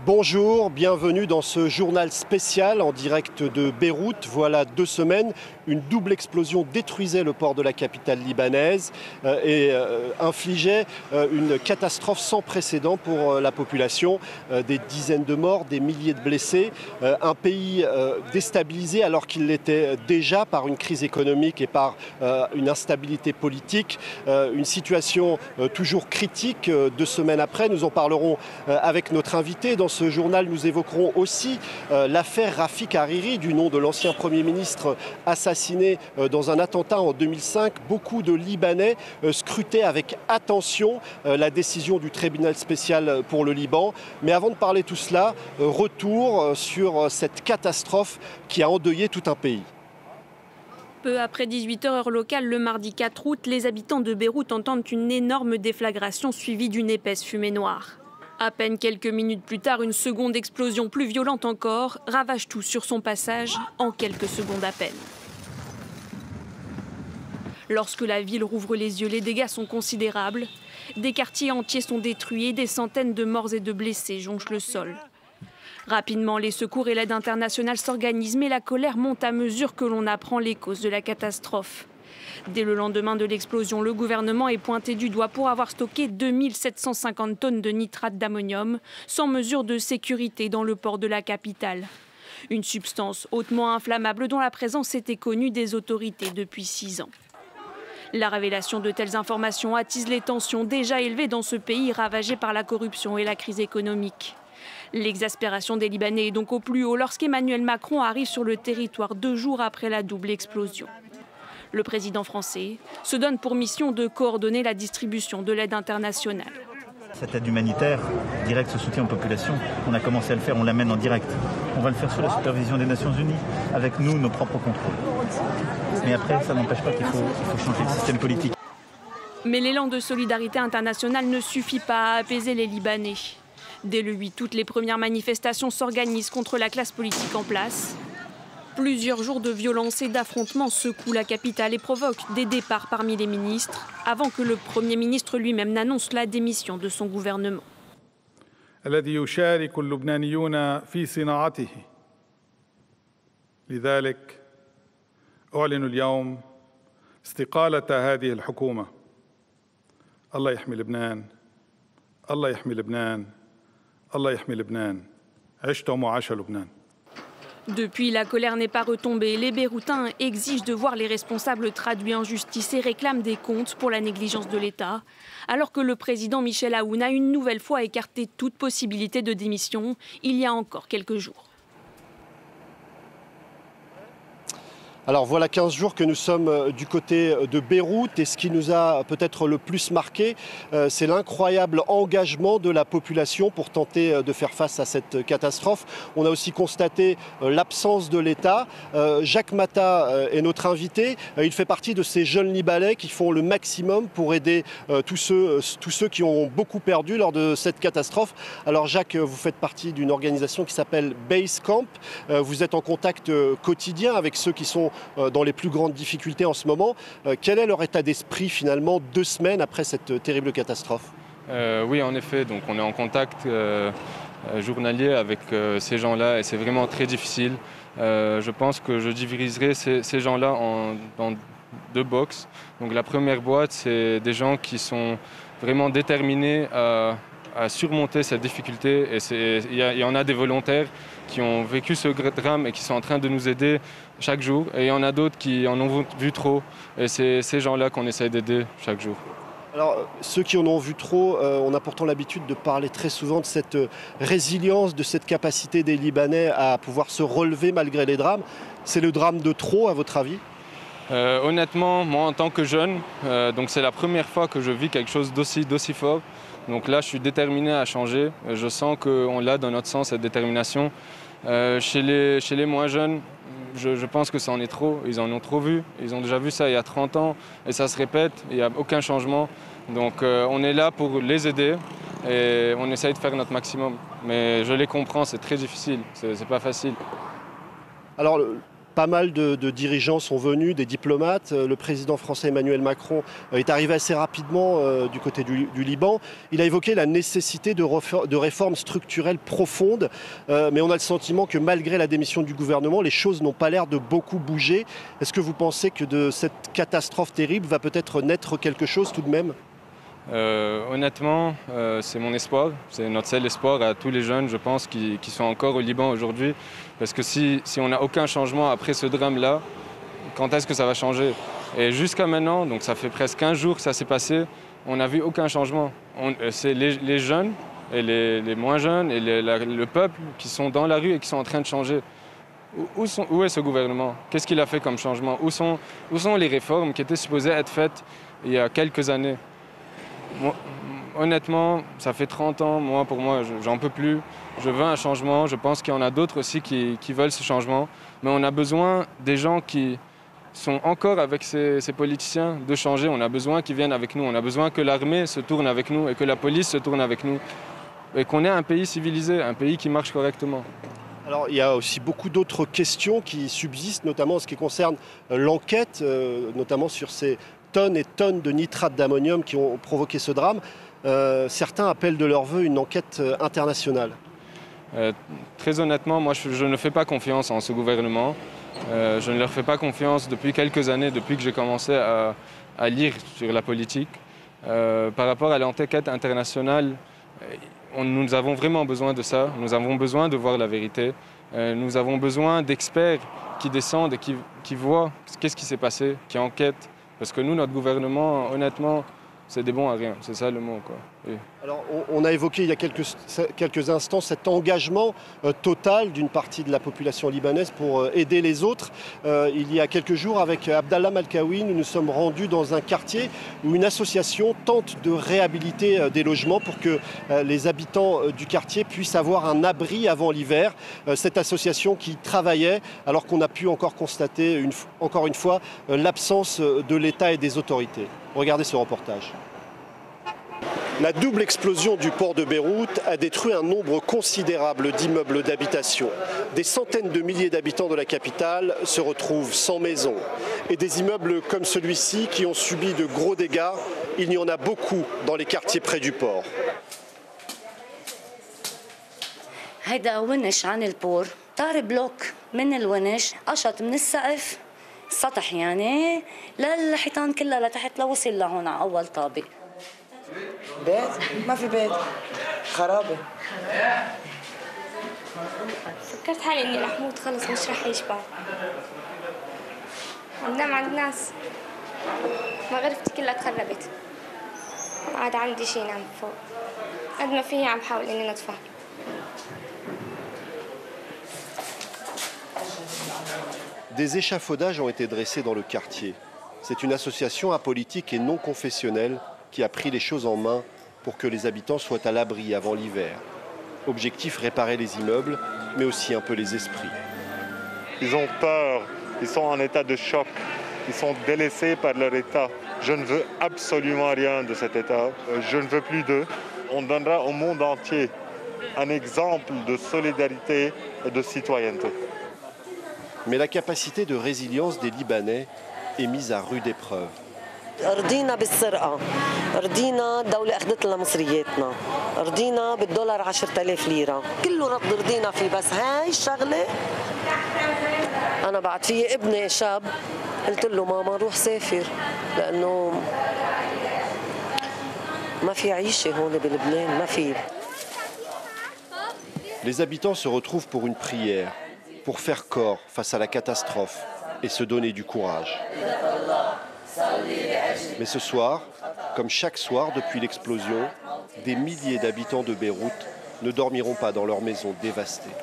Bonjour, bienvenue dans ce journal spécial en direct de Beyrouth. Voilà 2 semaines, une double explosion détruisait le port de la capitale libanaise et infligeait une catastrophe sans précédent pour la population. Des dizaines de morts, des milliers de blessés. Un pays déstabilisé alors qu'il l'était déjà par une crise économique et par une instabilité politique. Une situation toujours critique 2 semaines après. Nous en parlerons avec notre invité. Dans ce journal, nous évoquerons aussi l'affaire Rafik Hariri, du nom de l'ancien Premier ministre assassiné dans un attentat en 2005. Beaucoup de Libanais scrutaient avec attention la décision du tribunal spécial pour le Liban. Mais avant de parler tout cela, retour sur cette catastrophe qui a endeuillé tout un pays. Peu après 18h heure locale, le mardi 4 août, les habitants de Beyrouth entendent une énorme déflagration suivie d'une épaisse fumée noire. À peine quelques minutes plus tard, une seconde explosion plus violente encore ravage tout sur son passage en quelques secondes à peine. Lorsque la ville rouvre les yeux, les dégâts sont considérables. Des quartiers entiers sont détruits et des centaines de morts et de blessés jonchent le sol. Rapidement, les secours et l'aide internationale s'organisent, mais la colère monte à mesure que l'on apprend les causes de la catastrophe. Dès le lendemain de l'explosion, le gouvernement est pointé du doigt pour avoir stocké 2750 tonnes de nitrate d'ammonium sans mesure de sécurité dans le port de la capitale. Une substance hautement inflammable dont la présence était connue des autorités depuis 6 ans. La révélation de telles informations attise les tensions déjà élevées dans ce pays ravagé par la corruption et la crise économique. L'exaspération des Libanais est donc au plus haut lorsqu'Emmanuel Macron arrive sur le territoire 2 jours après la double explosion. Le président français se donne pour mission de coordonner la distribution de l'aide internationale. Cette aide humanitaire, direct soutien aux populations, on a commencé à le faire, on l'amène en direct. On va le faire sous la supervision des Nations Unies, avec nous, nos propres contrôles. Mais après, ça n'empêche pas qu'il faut changer le système politique. Mais l'élan de solidarité internationale ne suffit pas à apaiser les Libanais. Dès le 8 août, les premières manifestations s'organisent contre la classe politique en place. Plusieurs jours de violence et d'affrontements secouent la capitale et provoquent des départs parmi les ministres, avant que le Premier ministre lui-même n'annonce la démission de son gouvernement. الذي يشارك اللبنانيون في صناعته. لذلك أعلن اليوم استقالة هذه الحكومة. الله يحمي لبنان. الله يحمي لبنان. الله يحمي لبنان. عشتم وعاش لبنان. Depuis, la colère n'est pas retombée. Les Beyrouthins exigent de voir les responsables traduits en justice et réclament des comptes pour la négligence de l'État, alors que le président Michel Aoun a une nouvelle fois écarté toute possibilité de démission il y a encore quelques jours. Alors voilà 15 jours que nous sommes du côté de Beyrouth et ce qui nous a peut-être le plus marqué, c'est l'incroyable engagement de la population pour tenter de faire face à cette catastrophe. On a aussi constaté l'absence de l'État. Jacques Mata est notre invité. Il fait partie de ces jeunes Libanais qui font le maximum pour aider tous ceux qui ont beaucoup perdu lors de cette catastrophe. Alors Jacques, vous faites partie d'une organisation qui s'appelle Base Camp. Vous êtes en contact quotidien avec ceux qui sont dans les plus grandes difficultés en ce moment. Quel est leur état d'esprit finalement 2 semaines après cette terrible catastrophe? Oui, en effet, donc on est en contact journalier avec ces gens-là et c'est vraiment très difficile. Je pense que je diviserai ces gens-là dans 2 boxes. Donc la première boîte, c'est des gens qui sont vraiment déterminés à surmonter cette difficulté et il y en a des volontaires qui ont vécu ce drame et qui sont en train de nous aider chaque jour. Et il y en a d'autres qui en ont vu trop et c'est ces gens-là qu'on essaie d'aider chaque jour. Alors, ceux qui en ont vu trop, on a pourtant l'habitude de parler très souvent de cette résilience, de cette capacité des Libanais à pouvoir se relever malgré les drames. C'est le drame de trop, à votre avis? Honnêtement, moi en tant que jeune, donc c'est la première fois que je vis quelque chose d'aussi fort. Donc là, je suis déterminé à changer. Je sens qu'on l'a dans notre sens, cette détermination. Chez les moins jeunes, je pense que ça en est trop. Ils en ont trop vu. Ils ont déjà vu ça il y a 30 ans et ça se répète. Il n'y a aucun changement. Donc on est là pour les aider et on essaye de faire notre maximum. Mais je les comprends, c'est très difficile. C'est pas facile. Alors, Pas mal de dirigeants sont venus, des diplomates. Le président français Emmanuel Macron est arrivé assez rapidement du côté du Liban. Il a évoqué la nécessité de réformes structurelles profondes, mais on a le sentiment que malgré la démission du gouvernement, les choses n'ont pas l'air de beaucoup bouger. Est-ce que vous pensez que de cette catastrophe terrible va peut-être naître quelque chose tout de même ? Honnêtement, c'est mon espoir, c'est notre seul espoir à tous les jeunes, je pense, qui sont encore au Liban aujourd'hui. Parce que si on n'a aucun changement après ce drame-là, quand est-ce que ça va changer? Et jusqu'à maintenant, donc ça fait presque 15 jours que ça s'est passé, on n'a vu aucun changement. C'est les jeunes, et les moins jeunes, et le peuple qui sont dans la rue et qui sont en train de changer. Où est ce gouvernement? Qu'est-ce qu'il a fait comme changement? Où sont les réformes qui étaient supposées être faites il y a quelques années? Moi, honnêtement, ça fait 30 ans, pour moi, j'en peux plus. Je veux un changement. Je pense qu'il y en a d'autres aussi qui veulent ce changement. Mais on a besoin des gens qui sont encore avec ces politiciens de changer. On a besoin qu'ils viennent avec nous. On a besoin que l'armée se tourne avec nous et que la police se tourne avec nous. Et qu'on ait un pays civilisé, un pays qui marche correctement. Alors, il y a aussi beaucoup d'autres questions qui subsistent, notamment en ce qui concerne l'enquête, notamment sur ces tonnes et tonnes de nitrate d'ammonium qui ont provoqué ce drame. Certains appellent de leur vœu une enquête internationale. Très honnêtement, moi je ne fais pas confiance en ce gouvernement. Je ne leur fais pas confiance depuis quelques années, depuis que j'ai commencé à lire sur la politique. Par rapport à l'enquête internationale, nous avons vraiment besoin de ça. Nous avons besoin de voir la vérité. Nous avons besoin d'experts qui descendent et qui voient qu'est-ce qui s'est passé, qui enquêtent. Parce que nous, notre gouvernement, honnêtement, c'est des bons à rien. C'est ça le mot, quoi. Oui. Alors, on a évoqué il y a quelques instants cet engagement total d'une partie de la population libanaise pour aider les autres. Il y a quelques jours, avec Abdallah Malkawi, nous nous sommes rendus dans un quartier où une association tente de réhabiliter des logements pour que les habitants du quartier puissent avoir un abri avant l'hiver. Cette association qui travaillait alors qu'on a pu encore constater, encore une fois, l'absence de l'État et des autorités. Regardez ce reportage. La double explosion du port de Beyrouth a détruit un nombre considérable d'immeubles d'habitation. Des centaines de milliers d'habitants de la capitale se retrouvent sans maison. Et des immeubles comme celui-ci qui ont subi de gros dégâts, il y en a beaucoup dans les quartiers près du port. هيدا ونش عن البور طار بلوك من الونش قشط من السقف سطح يعني للحيطان كلها لتحت لوصل لهون على أول طابق. بيت؟ ما في بيت خرابة. فكرت حالي إني رح موت خلص مش رح يشبع. عم نام عند ناس. ما غرفتي كلها تخربت. ما عاد عندي شي نام فوق. قد ما فيي عم حاول إني نطفى. Des échafaudages ont été dressés dans le quartier. C'est une association apolitique et non confessionnelle qui a pris les choses en main pour que les habitants soient à l'abri avant l'hiver. Objectif, réparer les immeubles, mais aussi un peu les esprits. Ils ont peur, ils sont en état de choc, ils sont délaissés par leur état. Je ne veux absolument rien de cet état, je ne veux plus d'eux. On donnera au monde entier un exemple de solidarité et de citoyenneté. Mais la capacité de résilience des Libanais est mise à rude épreuve. رضينا بالسرقة، رضينا الدولة أخذت لنا مصرياتنا، رضينا بالدولار 10,000 ليرة، كله رضينا فيه بس هاي الشغلة أنا بعد في ابني شاب قلت له ماما روح سافر لأنه ما في عيشة هون بلبنان ما في. Les habitants se retrouvent pour une prière, pour faire corps face à la catastrophe et se donner du courage. Mais ce soir, comme chaque soir depuis l'explosion, des milliers d'habitants de Beyrouth ne dormiront pas dans leurs maisons dévastées.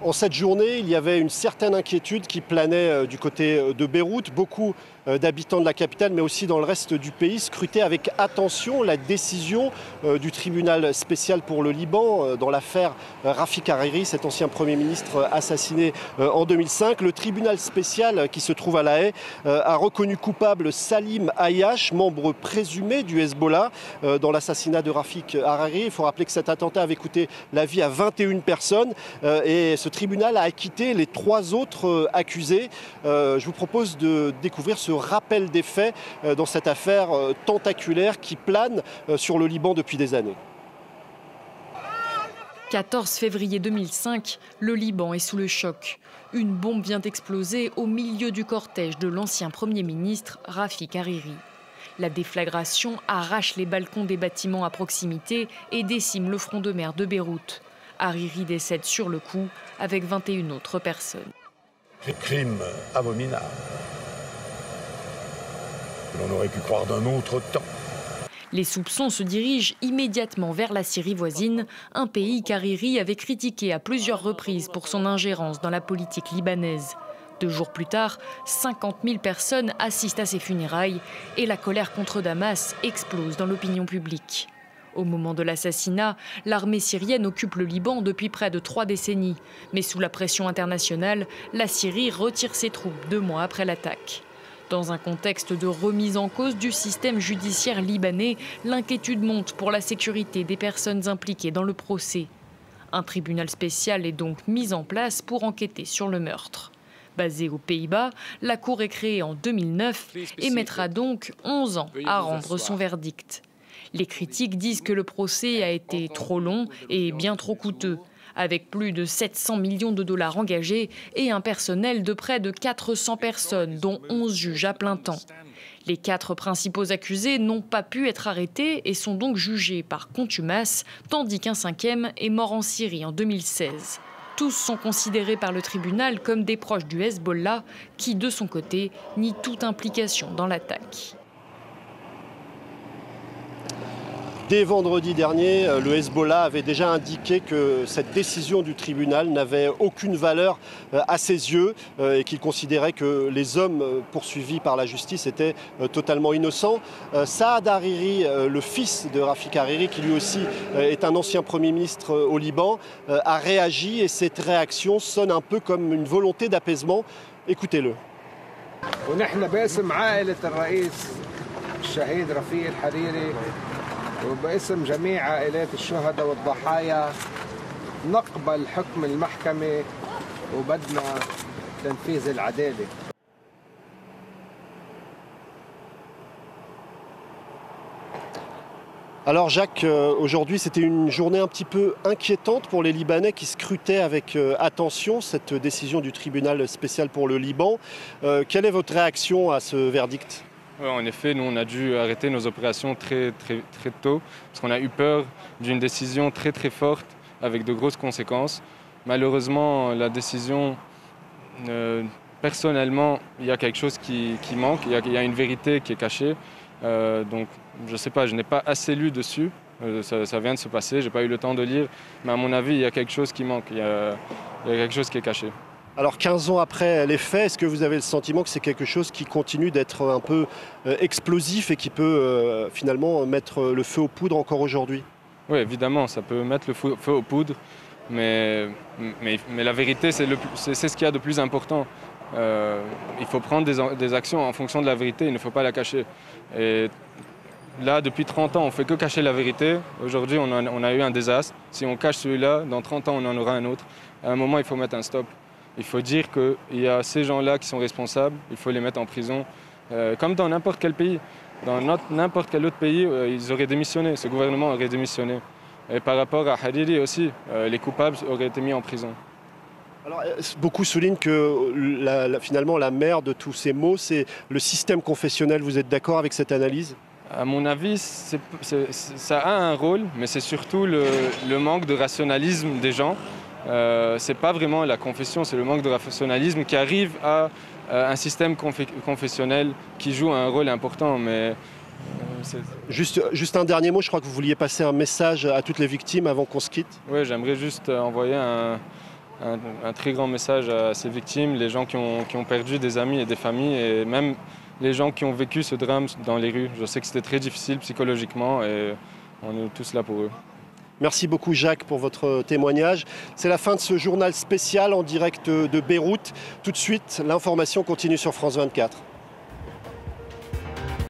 En cette journée, il y avait une certaine inquiétude qui planait du côté de Beyrouth. Beaucoup d'habitants de la capitale, mais aussi dans le reste du pays, scrutaient avec attention la décision du tribunal spécial pour le Liban dans l'affaire Rafik Hariri, cet ancien Premier ministre assassiné en 2005. Le tribunal spécial qui se trouve à La Haye a reconnu coupable Salim Ayyash, membre présumé du Hezbollah, dans l'assassinat de Rafik Hariri. Il faut rappeler que cet attentat avait coûté la vie à 21 personnes et ce tribunal a acquitté les 3 autres accusés. Je vous propose de découvrir ce rappel des faits dans cette affaire tentaculaire qui plane sur le Liban depuis des années. 14 février 2005, le Liban est sous le choc. Une bombe vient d'exploser au milieu du cortège de l'ancien Premier ministre Rafik Hariri. La déflagration arrache les balcons des bâtiments à proximité et décime le front de mer de Beyrouth. Hariri décède sur le coup avec 21 autres personnes. Ces crimes abominables. L'on aurait pu croire d'un autre temps. Les soupçons se dirigent immédiatement vers la Syrie voisine, un pays qu'Hariri avait critiqué à plusieurs reprises pour son ingérence dans la politique libanaise. 2 jours plus tard, 50 000 personnes assistent à ses funérailles et la colère contre Damas explose dans l'opinion publique. Au moment de l'assassinat, l'armée syrienne occupe le Liban depuis près de 3 décennies. Mais sous la pression internationale, la Syrie retire ses troupes 2 mois après l'attaque. Dans un contexte de remise en cause du système judiciaire libanais, l'inquiétude monte pour la sécurité des personnes impliquées dans le procès. Un tribunal spécial est donc mis en place pour enquêter sur le meurtre. Basée aux Pays-Bas, la Cour est créée en 2009 et mettra donc 11 ans à rendre son verdict. Les critiques disent que le procès a été trop long et bien trop coûteux, avec plus de 700 millions de dollars engagés et un personnel de près de 400 personnes, dont 11 juges à plein temps. Les 4 principaux accusés n'ont pas pu être arrêtés et sont donc jugés par contumace, tandis qu'un 5e est mort en Syrie en 2016. Tous sont considérés par le tribunal comme des proches du Hezbollah, qui, de son côté, nie toute implication dans l'attaque. Dès vendredi dernier, le Hezbollah avait déjà indiqué que cette décision du tribunal n'avait aucune valeur à ses yeux et qu'il considérait que les hommes poursuivis par la justice étaient totalement innocents. Saad Hariri, le fils de Rafik Hariri, qui lui aussi est un ancien Premier ministre au Liban, a réagi et cette réaction sonne un peu comme une volonté d'apaisement. Écoutez-le. وباسم جميع عائلات الشهداء والضحايا نقبل حكم المحكمة وبدنا تنفيذ العدالة. Alors Jacques, aujourd'hui c'était une journée un petit peu inquiétante pour les Libanais qui scrutaient avec attention cette décision du tribunal spécial pour le Liban. Quelle est votre réaction à ce verdict ? Ouais, en effet, nous on a dû arrêter nos opérations très tôt parce qu'on a eu peur d'une décision très forte avec de grosses conséquences. Malheureusement, la décision, personnellement, il y a quelque chose qui manque, il y a une vérité qui est cachée. Donc je ne sais pas, je n'ai pas assez lu dessus, ça vient de se passer, je n'ai pas eu le temps de lire, mais à mon avis, il y a quelque chose qui manque, il y a quelque chose qui est caché. Alors 15 ans après les faits, est-ce que vous avez le sentiment que c'est quelque chose qui continue d'être un peu explosif et qui peut finalement mettre le feu aux poudres encore aujourd'hui ? Oui, évidemment, ça peut mettre le feu aux poudres, mais la vérité, c'est ce qu'il y a de plus important. Il faut prendre des actions en fonction de la vérité, il ne faut pas la cacher. Et là, depuis 30 ans, on ne fait que cacher la vérité. Aujourd'hui, on a eu un désastre. Si on cache celui-là, dans 30 ans, on en aura un autre. À un moment, il faut mettre un stop. Il faut dire qu'il y a ces gens-là qui sont responsables, il faut les mettre en prison, comme dans n'importe quel pays. Dans n'importe quel autre pays, ils auraient démissionné, ce gouvernement aurait démissionné. Et par rapport à Hariri aussi, les coupables auraient été mis en prison. Alors, beaucoup soulignent que finalement la mère de tous ces maux, c'est le système confessionnel. Vous êtes d'accord avec cette analyse ? À mon avis, ça a un rôle, mais c'est surtout le manque de rationalisme des gens. C'est pas vraiment la confession, c'est le manque de rationalisme qui arrive à un système confessionnel qui joue un rôle important. Mais juste un dernier mot, je crois que vous vouliez passer un message à toutes les victimes avant qu'on se quitte. Oui, j'aimerais juste envoyer un très grand message à ces victimes, les gens qui ont perdu des amis et des familles, et même les gens qui ont vécu ce drame dans les rues. Je sais que c'était très difficile psychologiquement et on est tous là pour eux. Merci beaucoup Jacques pour votre témoignage. C'est la fin de ce journal spécial en direct de Beyrouth. Tout de suite, l'information continue sur France 24.